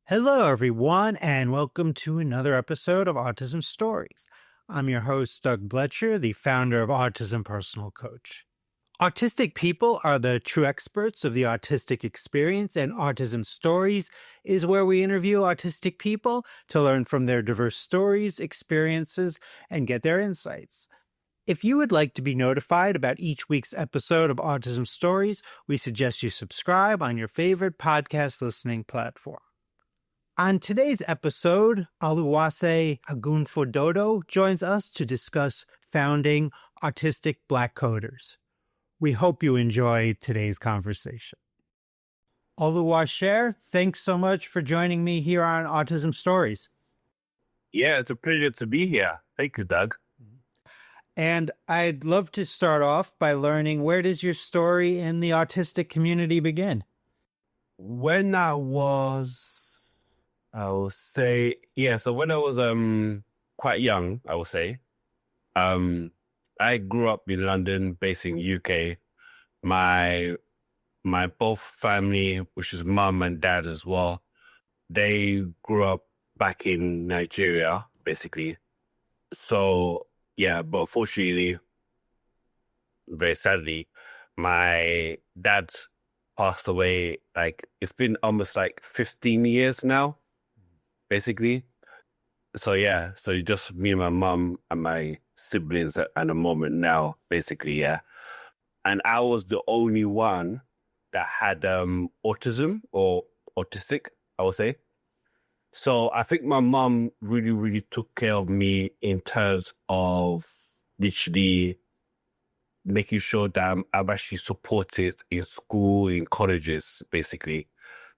Hello, everyone, and welcome to another episode of Autism Stories. I'm your host, Doug Bletcher, the founder of Autism Personal Coach. Autistic people are the true experts of the autistic experience, and Autism Stories is where we interview autistic people to learn from their diverse stories, experiences, and get their insights. If you would like to be notified about each week's episode of Autism Stories, we suggest you subscribe on your favorite podcast listening platform. On today's episode, Oluwaseye Ogunfidodo joins us to discuss founding Autistic Black Coders. We hope you enjoy today's conversation. Oluwaseye, thanks so much for joining me here on Autism Stories. Yeah, it's a pleasure to be here. Thank you, Doug. And I'd love to start off by learning, where does your story in the autistic community begin? When I will say, so when I was quite young, I will say, I grew up in London, based in UK. My both family, which is mum and dad as well, they grew up back in Nigeria, basically. So yeah, but fortunately, very sadly, my dad passed away. Like, it's been almost like 15 years now, basically. So yeah, so just me and my mum and my siblings at the moment now, basically, yeah. And I was the only one that had autism or autistic, I would say. So I think my mum really, really took care of me in terms of literally making sure that I'm actually supported in school, in colleges, basically.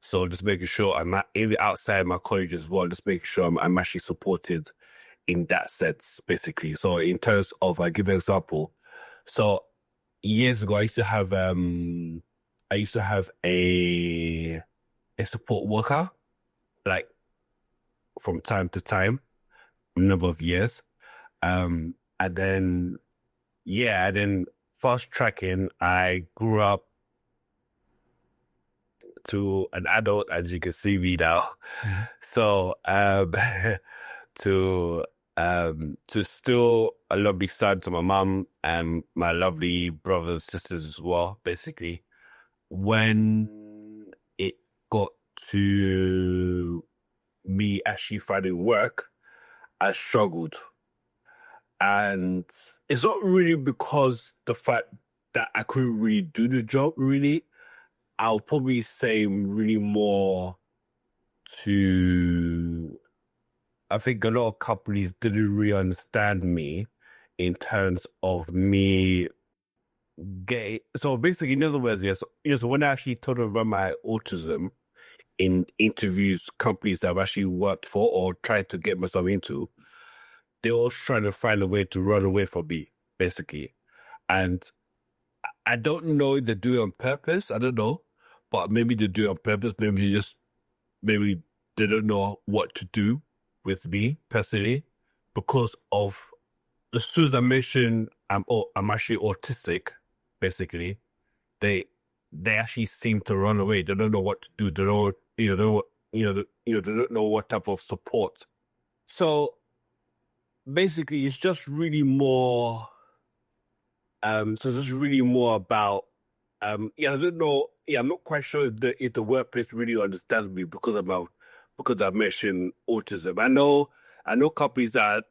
So just making sure even outside my college as well, just making sure I'm actually supported in that sense, basically. So in terms of, I give an example. So years ago, I used to have a support worker, like, from time to time, a number of years. And then fast tracking, I grew up to an adult, as you can see me now. So to still a lovely son to my mum and my lovely brothers and sisters as well, basically. When it got to me actually finding work, I struggled. And it's not really because the fact that I couldn't really do the job, really. I'll probably say really more to, I think a lot of companies didn't really understand me in terms of me getting, so basically, in other words, yes, so when I actually told them about my autism in interviews, companies that I've actually worked for or tried to get myself into, they're all trying to find a way to run away from me, basically. And I don't know if they do it on purpose. I don't know. But maybe they do it on purpose. Maybe they don't know what to do with me personally, because of, as soon as I mention I'm actually autistic, basically, they actually seem to run away. They don't know what to do. They don't, they don't know what type of support. So basically, it's just really more. So this is really more about, I don't know. Yeah, I'm not quite sure if the workplace really understands me because I mentioned autism. I know companies that are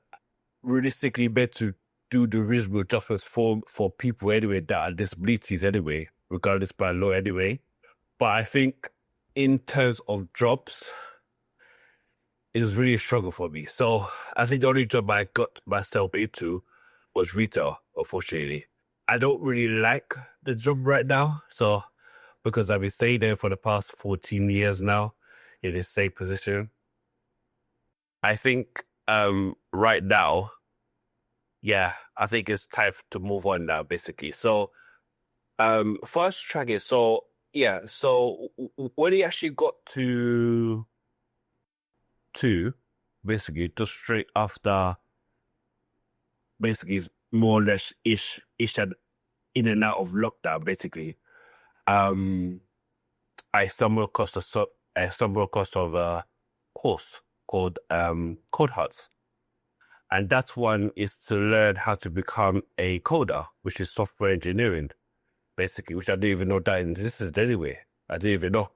realistically meant to do the reasonable justice for people anyway that are disabilities anyway, regardless by law anyway. But I think in terms of jobs, it was really a struggle for me. So I think the only job I got myself into was retail, unfortunately. I don't really like the job right now, so because I've been staying there for the past 14 years now in the same position. I think right now, I think it's time to move on now, basically. So first track is, so when he actually got to basically just straight after, basically more or less ish and in and out of lockdown, basically. I stumbled across course called Code Huts. And that one is to learn how to become a coder, which is software engineering, basically, which I didn't even know that existed anyway. I didn't even know.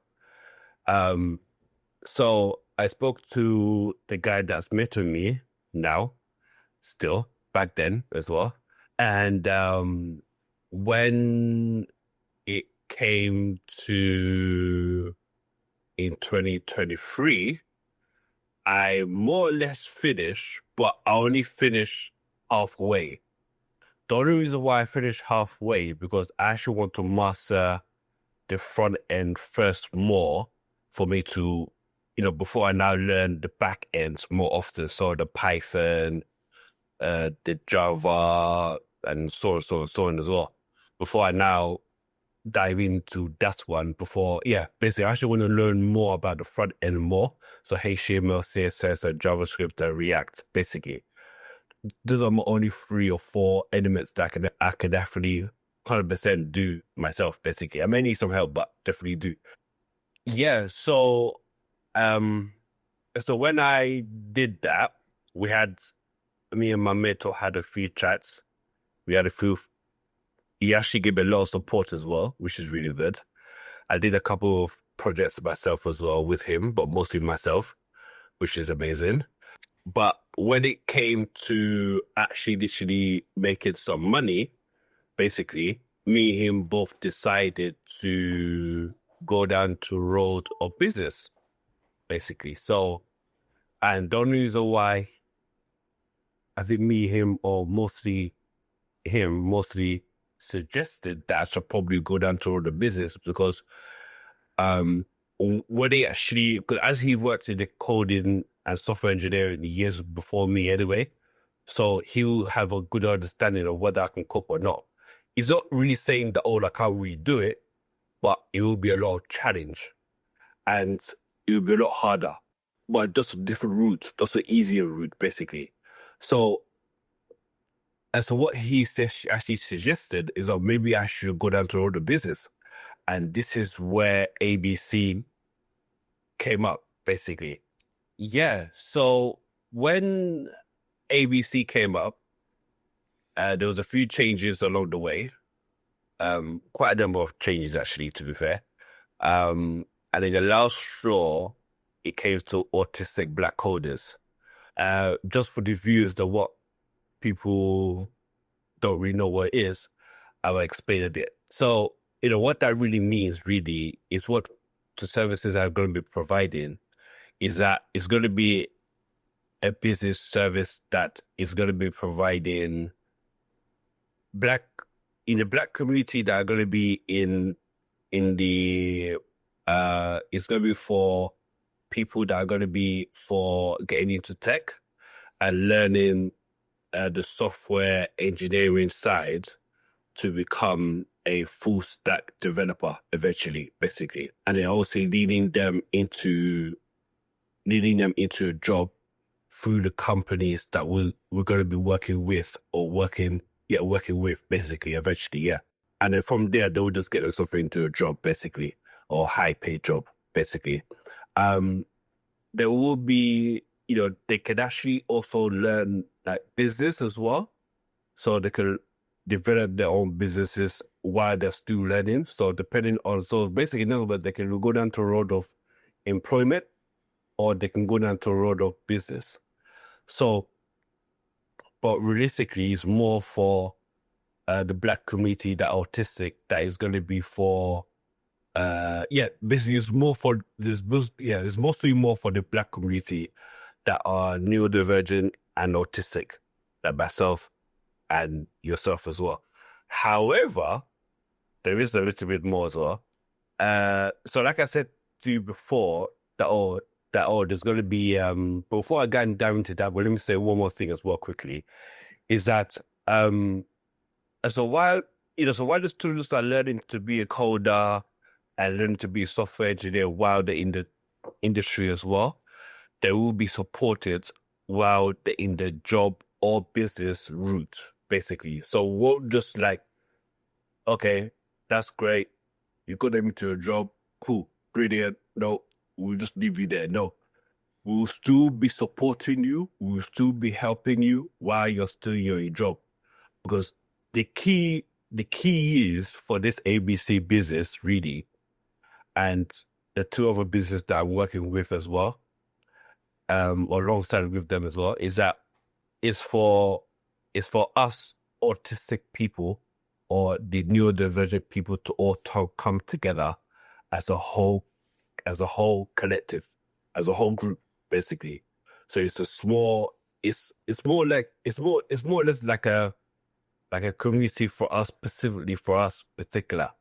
So I spoke to the guy that's mentoring me now, still, back then as well. And when it came to in 2023, I more or less finished, but I only finished halfway. The only reason why I finished halfway because I actually want to master the front end first more for me to, before I now learn the back end more often. So the Python, the Java, and so on as well. Before I now dive into that one basically I actually want to learn more about the front end more. So HTML, CSS, and JavaScript and React, basically. Those are my only 3 or 4 elements that I can definitely 100% do myself, basically. I may need some help, but definitely do. Yeah, so when I did that, me and my mentor had a few chats. We had a few, he actually gave me a lot of support as well, which is really good. I did a couple of projects myself as well with him, but mostly myself, which is amazing. But when it came to actually literally making some money, basically, me and him both decided to go down to road of business, basically. So, and the only reason why I think me, him, or mostly him, suggested that I should probably go down to road of business because when they actually, because as he worked in the coding and software engineering years before me anyway, so he'll have a good understanding of whether I can cope or not. He's not really saying that, I can't really do it, but it will be a lot of challenge and it will be a lot harder, but just a different route, just an easier route, basically. So, and so what he actually suggested is that maybe I should go down to road the business. And this is where ABC came up, basically. Yeah, so when ABC came up, there was a few changes along the way. Quite a number of changes, actually, to be fair. And in the last straw, it came to autistic black coders. Just for the viewers that what people don't really know what it is, I will explain a bit. So, what that really means really is what the services are going to be providing is that it's going to be a business service that is going to be providing in the black community that are going to be in the it's going to be for people that are going to be for getting into tech and learning the software engineering side to become a full stack developer eventually, basically. And then also leading them into a job through the companies that we're going to be working with basically eventually, yeah. And then from there, they'll just get themselves into a job, basically, or high paid job, basically. There will be, they can actually also learn like business as well. So they can develop their own businesses while they're still learning. So basically, in other words, they can go down to a road of employment or they can go down to a road of business. So, but realistically, it's more for the black community that are autistic that is going to be for basically it's mostly more for the black community that are neurodivergent and autistic, like myself and yourself as well. However, there is a little bit more as well. So like I said to you before, there's going to be before I get down into that, but let me say one more thing as well quickly, is that so while the students are learning to be a coder and learning to be a software engineer while they're in the industry as well, they will be supported while they're in the job or business route, basically. So we'll just like, okay, that's great. You got them into a job, cool, brilliant. No, we'll just leave you there. No, we will still be supporting you. We will still be helping you while you're still in your job. Because the key is for this ABC business, really, and the two other businesses that I'm working with as well, or alongside with them as well, is that it's for us autistic people or the neurodivergent people to all come together as a whole collective, as a whole group, basically. So it's a small, it's more or less like a community for us, specifically for us particular.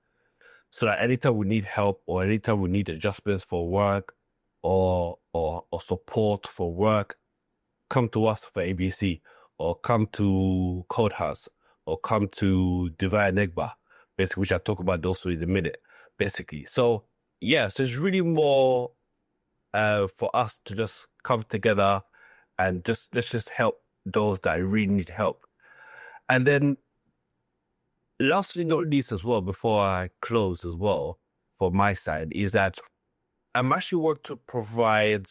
So that anytime we need help or anytime we need adjustments for work or support for work, come to us for ABC or come to Code House or come to Divine Negba, basically, which I'll talk about those in a minute, basically. So yeah, so it's really more for us to just come together and let's just help those that really need help. And then lastly, not least as well, before I close as well, for my side, is that I'm actually working to provide.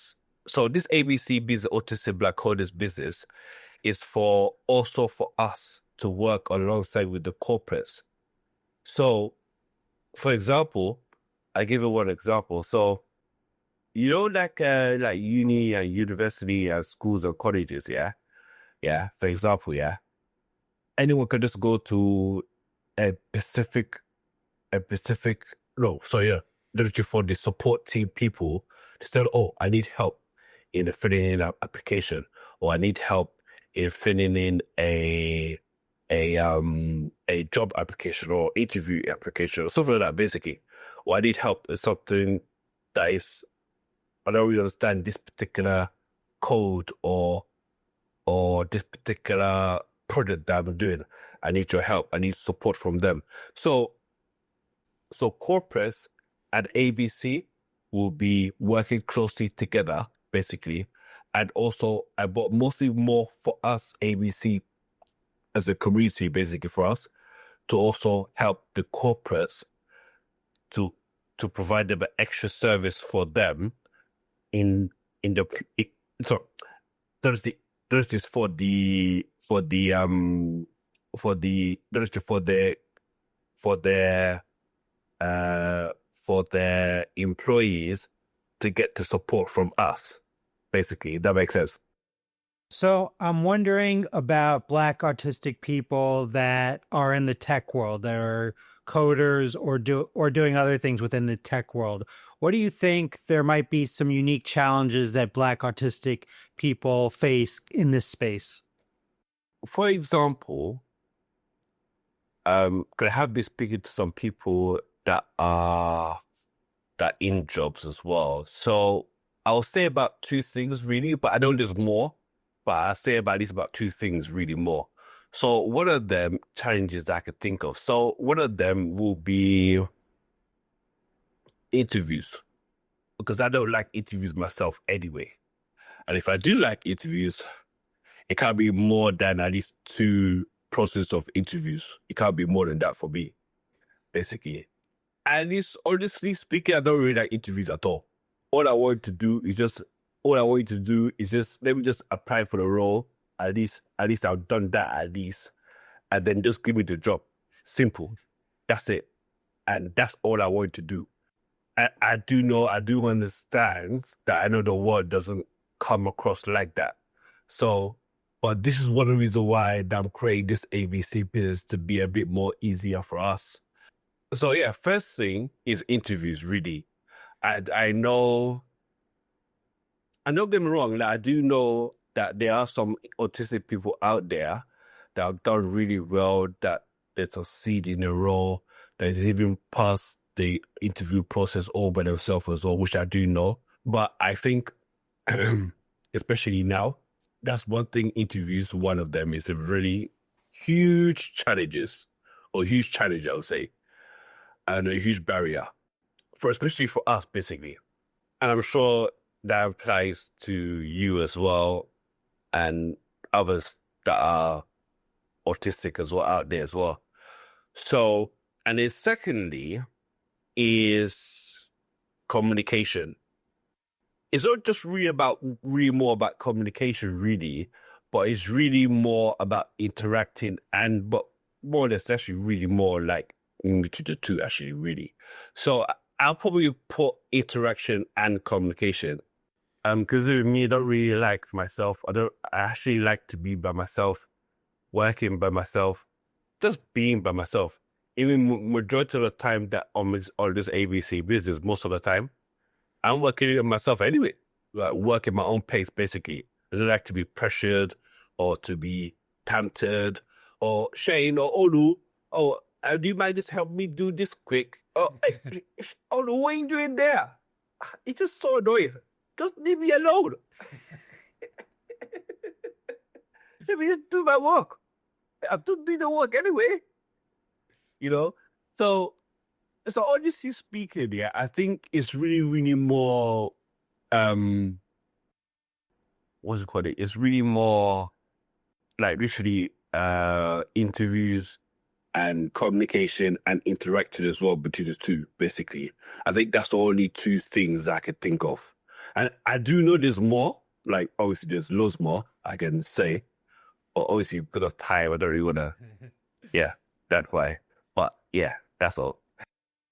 So this ABC business, Autistic Black Coders business, is also for us to work alongside with the corporates. So, for example, I give you one example. So, like uni and university and schools and colleges, yeah. For example, anyone can just go to a specific literally for the support team people to say, oh, I need help in filling in an application, or I need help in filling in a job application or interview application or something like that, basically. Or I need help in something that is, I don't really understand this particular code or this particular project that I'm doing. I need your help. I need support from them. So corporates and ABC will be working closely together, basically, and also, but mostly more for us, ABC, as a community, basically for us, to also help the corporates to provide them an extra service for them in the so there's this for their employees to get the support from us, basically. That makes sense. So I'm wondering about Black autistic people that are in the tech world, that are coders or doing other things within the tech world. What do you think there might be some unique challenges that Black autistic people face in this space? For example, I have been speaking to some people that are in jobs as well. So I'll say about two things really, but I know there's more. But I'll say about least about two things really more. So one of them challenges I could think of. So one of them will be interviews, because I don't like interviews myself anyway. And if I do like interviews, it can't be more than at least two process of interviews. It can't be more than that for me, basically. And it's honestly speaking, I don't really like interviews at all. All I want to do is just let me just apply for the role. At least I've done that at least. And then just give me the job. Simple. That's it. And that's all I want to do. I do understand that I know the world doesn't come across like that. So, but this is one of the reasons why I'm creating this ABC business to be a bit more easier for us. So yeah, first thing is interviews, really. And I know, don't get me wrong, like, I do know that there are some autistic people out there that have done really well, that they succeed in a role, that they even pass the interview process all by themselves as well, which I do know. But I think, especially now, that's one thing interviews, one of them is a really huge challenge, I would say, and a huge barrier, especially for us, basically. And I'm sure that applies to you as well, and others that are autistic as well out there as well. So, and then secondly is communication. it's not just really more about communication, really, but it's really more about interacting but more or less actually really more like to the two, actually, really. So I'll probably put interaction and communication. Because with me, I don't really like myself. I actually like to be by myself, working by myself, just being by myself. Even majority of the time that on this ABC business, most of the time, I'm working it myself anyway. Like working my own pace, basically. I don't like to be pressured or to be tempted or Shane or Olu. Oh, do you mind just help me do this quick? Oh, hey, Olu, what are you doing there? It's just so annoying. Just leave me alone. Let me just do my work. I'm just doing the work anyway. You know? So honestly speaking, yeah, I think it's really, really more what's it called? It's really more like literally interviews and communication and interaction as well between the two, basically. I think that's the only two things I could think of. And I do know there's more, like obviously there's loads more I can say. But obviously because of time, I don't really wanna that way. But yeah, that's all.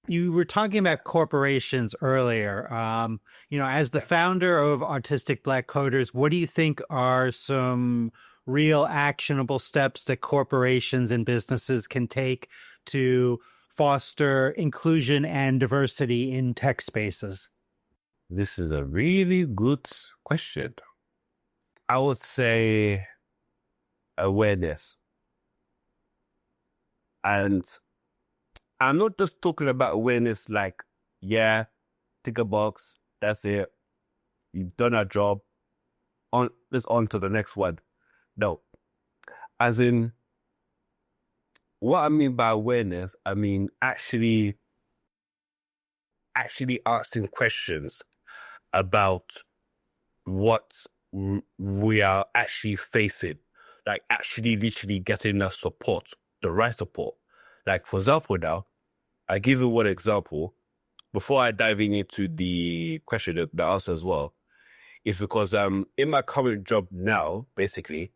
You were talking about corporations earlier. As the founder of Autistic Black Coders, what do you think are some real actionable steps that corporations and businesses can take to foster inclusion and diversity in tech spaces? This is a really good question. I would say awareness. And I'm not just talking about awareness like, yeah, tick a box, that's it. You've done a job. Let's on to the next one. No. As in, what I mean by awareness, I mean actually asking questions about what we are actually facing. Like actually literally getting the support, the right support. Like for example now, I give you one example before I dive into the question that I asked as well. Is because in my current job now, basically,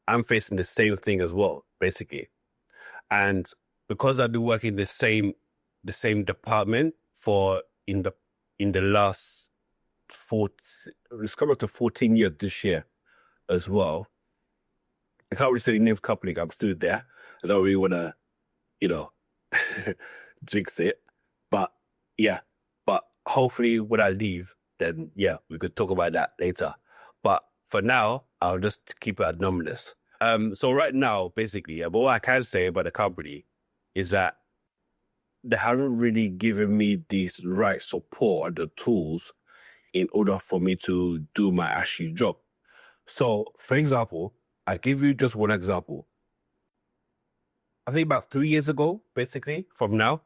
I'm facing the same thing as well, basically. And because I've been working the same department for in the last 14, it's coming up to 14 years this year as well. I can't really say the name of the company, I'm still there. I don't really want to, jinx it. But yeah, but hopefully when I leave, then yeah, we could talk about that later. But for now, I'll just keep it anonymous. So right now, basically, but what I can say about the company is that they haven't really given me this right support and the tools in order for me to do my actual job. So, for example, I give you just one example. I think about 3 years ago, basically, from now,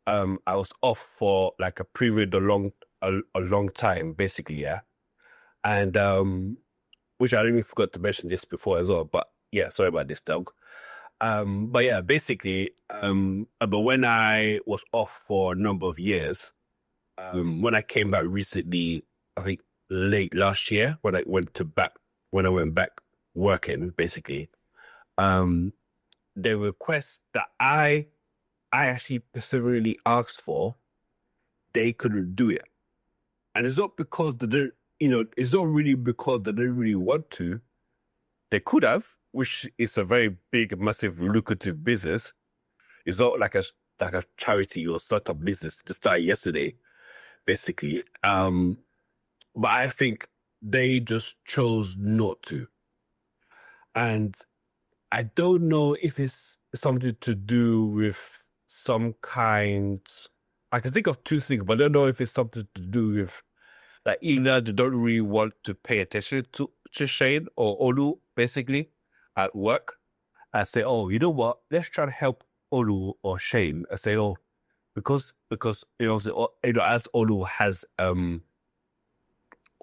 I was off for like a period a long time, basically, yeah. And which I didn't even forgot to mention this before as well, but yeah, sorry about this, dog. But yeah, basically, but when I was off for a number of years, when I came back recently, I think late last year, when I went back working, basically, the request that I actually specifically asked for, they couldn't do it. And it's not because it's not really because they didn't really want to. They could have, which is a very big, massive, lucrative business. It's not like a charity or startup business to start yesterday, basically. But I think they just chose not to. And I don't know if it's something to do with some kind. I can think of two things, but I don't know if it's something to do with like either they don't really want to pay attention to Shane or Olu, basically, at work. I say, oh, you know what? Let's try to help Olu or Shane. I say, oh, because as Olu has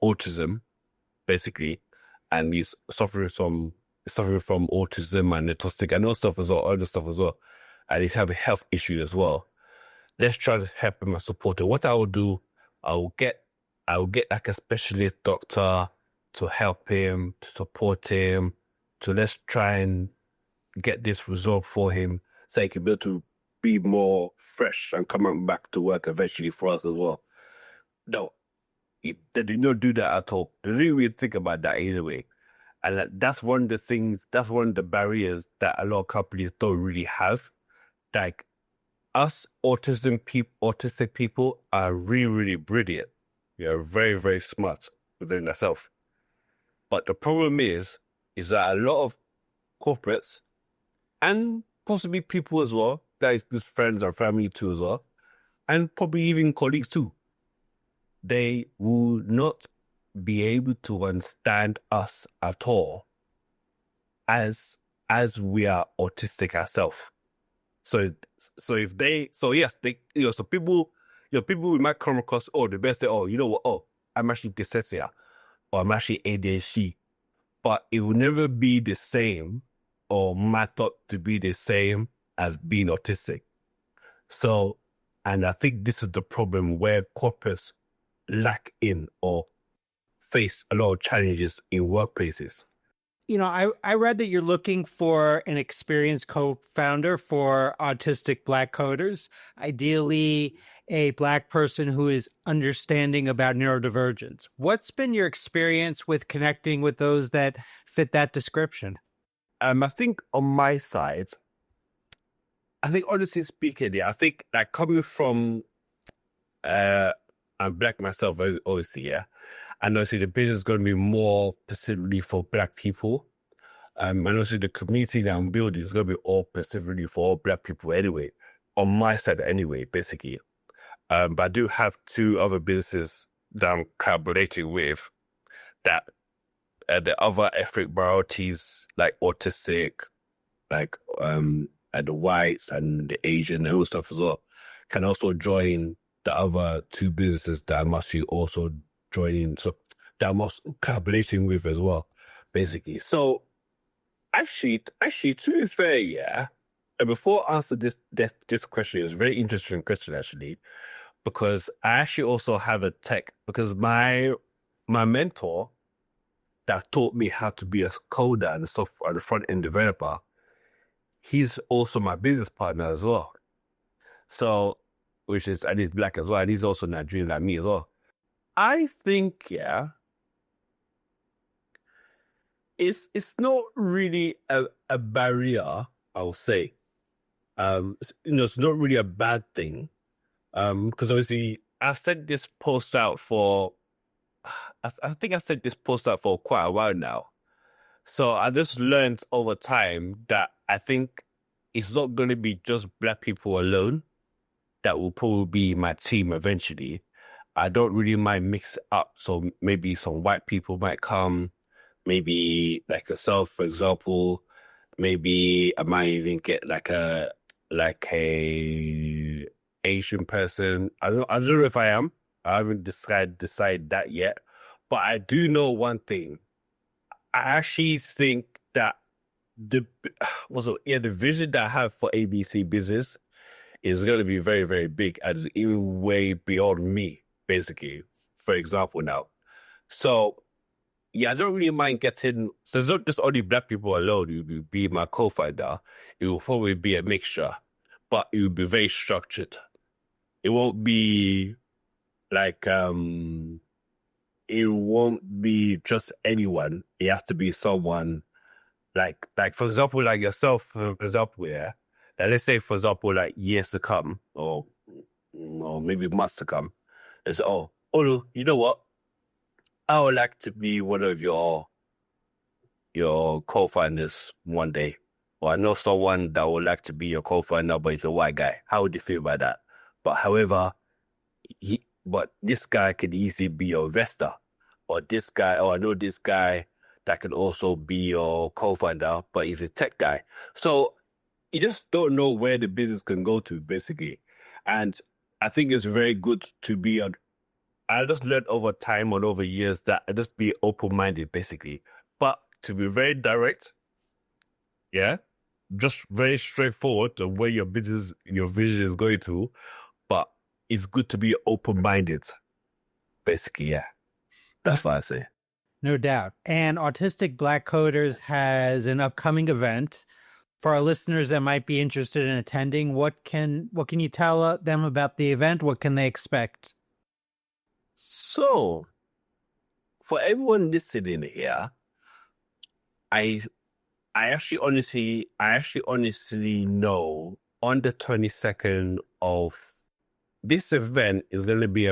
autism, basically, and he's suffering from autism and autistic and other stuff as well, and he's having health issues as well. Let's try to help him and support him. What I will do, I will get I'll get like a specialist doctor to help him, to support him, to let's try and get this resolved for him so he can be able to be more fresh and come back to work eventually for us as well. No, they did not do that at all. They didn't really think about that either way. And that's one of the things, that's one of the barriers that a lot of companies don't really have. Like us autistic people are really, really brilliant. We are very, very smart within ourselves. But the problem is that a lot of corporates and possibly people as well, that is just friends or family too as well, and probably even colleagues too, they will not be able to understand us at all as we are autistic ourselves. So if they yes, they so people people we might come across, oh, the best say, oh, you know what, oh, I'm actually dyslexia or I'm actually ADHD. But it will never be the same or might up to be the same as being autistic. So, and I think this is the problem where corporates lack in or face a lot of challenges in workplaces. I read that you're looking for an experienced co-founder for autistic Black coders, ideally a Black person who is understanding about neurodivergence. What's been your experience with connecting with those that fit that description? I think on my side, I think honestly speaking, yeah, I think like coming from I'm Black myself, obviously, yeah. And obviously the business is going to be more specifically for Black people. And also the community that I'm building is going to be all specifically for all Black people anyway, on my side anyway, basically. But I do have two other businesses that I'm collaborating with that the other ethnic minorities like autistic, like and the whites and the Asian and all stuff as well, can also join the other two businesses that I'm actually also joining, so that I'm also collaborating with as well, basically. So actually, to be fair, yeah. And before I answer this question, it's a very interesting question actually, because I actually also have a tech because my mentor that taught me how to be a coder and a software and a front end developer, he's also my business partner as well. So, and he's Black as well, and he's also Nigerian like me as well. I think, yeah, it's not really a barrier, I'll say. It's not really a bad thing. Because obviously I sent this post out for I think I sent this post out for quite a while now. So I just learned over time that I think it's not going to be just Black people alone that will probably be my team eventually. I don't really mind mix it up. So maybe some white people might come, maybe like yourself, for example. Maybe I might even get like a Asian person. I don't know if I am. I haven't decided that yet. But I do know one thing. I actually think that the the vision that I have for ABC business is going to be very, very big and even way beyond me, basically, for example, now. So, yeah, I don't really mind getting, so it's not just only Black people alone who will be my co-founder. It will probably be a mixture, but it will be very structured. It won't be like, it won't be just anyone. It has to be someone like for example, like yourself, for example, yeah. Like, let's say, for example, like years to come, or maybe months to come. It's Olu, you know what? I would like to be one of your co-founders one day. Or I know someone that would like to be your co-founder, but he's a white guy. How would you feel about that? But however, but this guy could easily be your investor, or this guy, or I know this guy that could also be your co-founder, but he's a tech guy. So you just don't know where the business can go to, basically. And I think it's very good to be on. I just learned over time and over years that I just be open-minded, basically. But to be very direct, yeah, just very straightforward to where your vision is going to. But it's good to be open-minded, basically, yeah. That's what I say. No doubt. And Autistic Black Coders has an upcoming event. For our listeners that might be interested in attending, what can you tell them about the event? What can they expect? So, for everyone listening here, I I actually honestly know on the 22nd of this event is going to be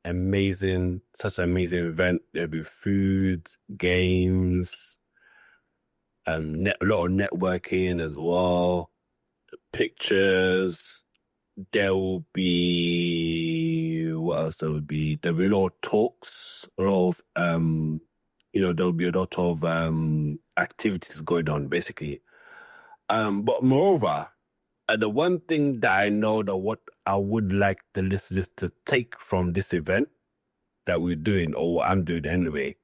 amazing, such an amazing event. There'll be food, games, a lot of networking as well, pictures. There will be, what else there would be? There'll be a lot of talks, a lot of, there'll be a lot of activities going on, basically. But moreover, the one thing that I know that what I would like the listeners to take from this event that we're doing, or what I'm doing anyway,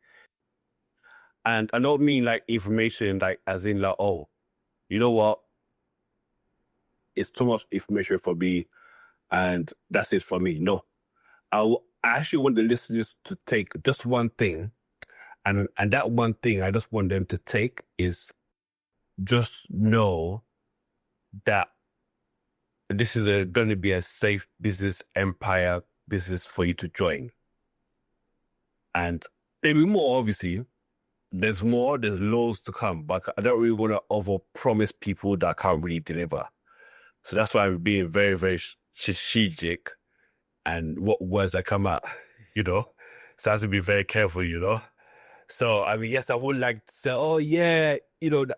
and I don't mean like information, like as in like, oh, you know what? It's too much information for me, and that's it for me. No, I actually want the listeners to take just one thing, and that one thing I just want them to take is just know that this is going to be a safe business empire business for you to join. And maybe more, obviously. There's more, there's loads to come, but I don't really want to overpromise people that I can't really deliver. So that's why I'm being very, very strategic and what words I come out, So I have to be very careful. So, I mean, yes, I would like to say, oh, yeah, I would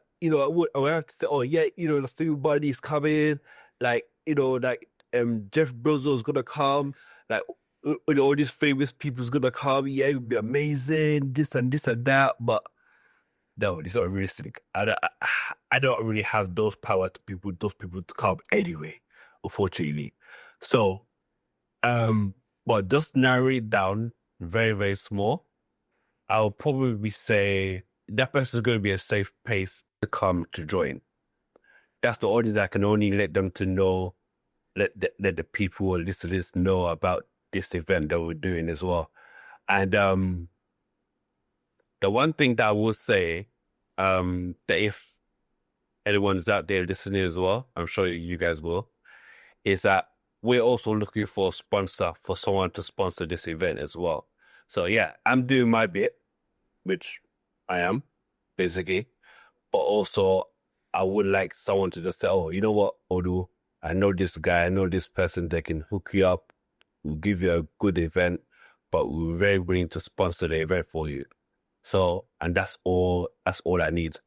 have to say, oh, yeah, the student body is coming, like, Jeff Bezos going to come, like, all these famous people's going to come, yeah, it would be amazing, this and that, but no, it's not realistic. I don't really have those power those people to come anyway, unfortunately. So, but just narrow it down very, very small. I'll probably say that person's going to be a safe place to come to join. That's the audience I can only let them to know, let the people or listeners know about this event that we're doing as well. And the one thing that I will say, that if anyone's out there listening as well, I'm sure you guys will, is that we're also looking for a sponsor, for someone to sponsor this event as well. So yeah, I'm doing my bit, which I am, basically. But also, I would like someone to just say, oh, you know what, Odu, I know this guy, I know this person that can hook you up, we'll give you a good event, but we're very willing to sponsor the event for you. So, and that's all I need.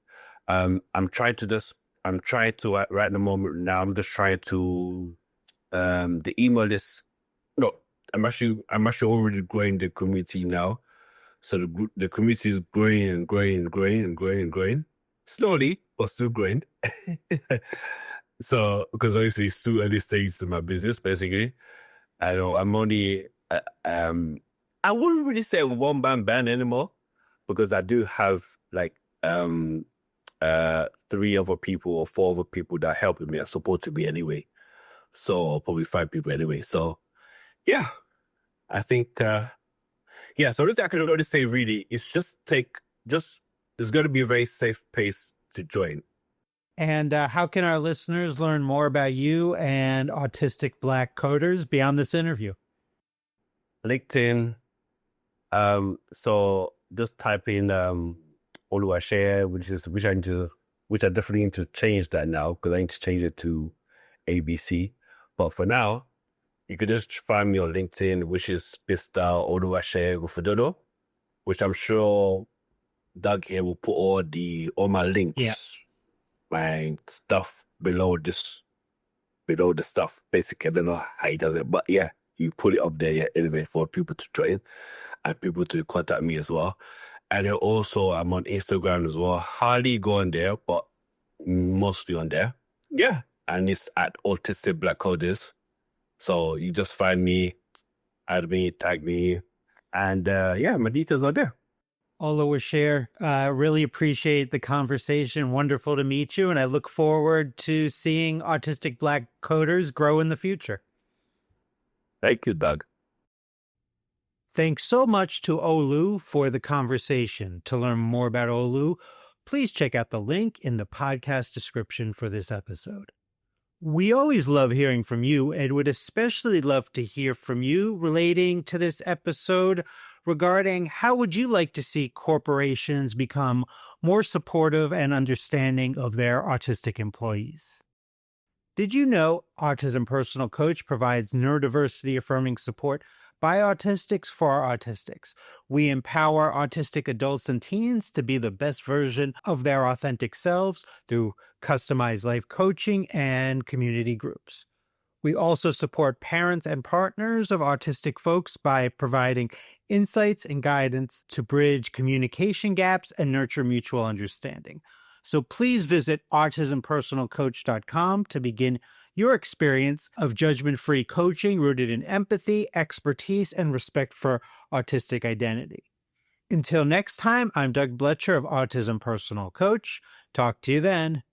I'm trying to right in the moment now, I'm just trying to, the email list, no, I'm actually already growing the community now. So the community is growing and growing and growing and growing and growing. Slowly, but still growing. So, because obviously it's too early stages in my business, basically. I know I'm only, I wouldn't really say one-man band anymore, because I do have like, 3 other people or 4 other people that are helping me and supporting me anyway. So probably 5 people anyway. So yeah, I think, yeah, so this I can already say really, it's there's going to be a very safe place to join. And how can our listeners learn more about you and Autistic Black Coders beyond this interview? LinkedIn. So just type in Oluwaseye, which I definitely need to change that now, because I need to change it to ABC. But for now, you could just find me on LinkedIn, which is Mr. Oluwaseye Ogunfidodo, which I'm sure Doug here will put all my links, my stuff below the stuff. Basically, I don't know how he does it, but yeah, you put it up there, yeah, anyway, for people to join and people to contact me as well. And then also, I'm on Instagram as well. Hardly go on there, but mostly on there. Yeah, and it's at Autistic Black Coders. So you just find me, add me, tag me, and yeah, my details are there. Oluwaseye, really appreciate the conversation. Wonderful to meet you. And I look forward to seeing Autistic Black Coders grow in the future. Thank you, Doug. Thanks so much to Olu for the conversation. To learn more about Olu, please check out the link in the podcast description for this episode. We always love hearing from you and would especially love to hear from you relating to this episode regarding how would you like to see corporations become more supportive and understanding of their autistic employees. Did you know Autism Personal Coach provides neurodiversity affirming support by autistics for autistics? We empower autistic adults and teens to be the best version of their authentic selves through customized life coaching and community groups. We also support parents and partners of autistic folks by providing insights and guidance to bridge communication gaps and nurture mutual understanding. So please visit autismpersonalcoach.com to begin your experience of judgment-free coaching rooted in empathy, expertise, and respect for autistic identity. Until next time, I'm Doug Bletcher of Autism Personal Coach. Talk to you then.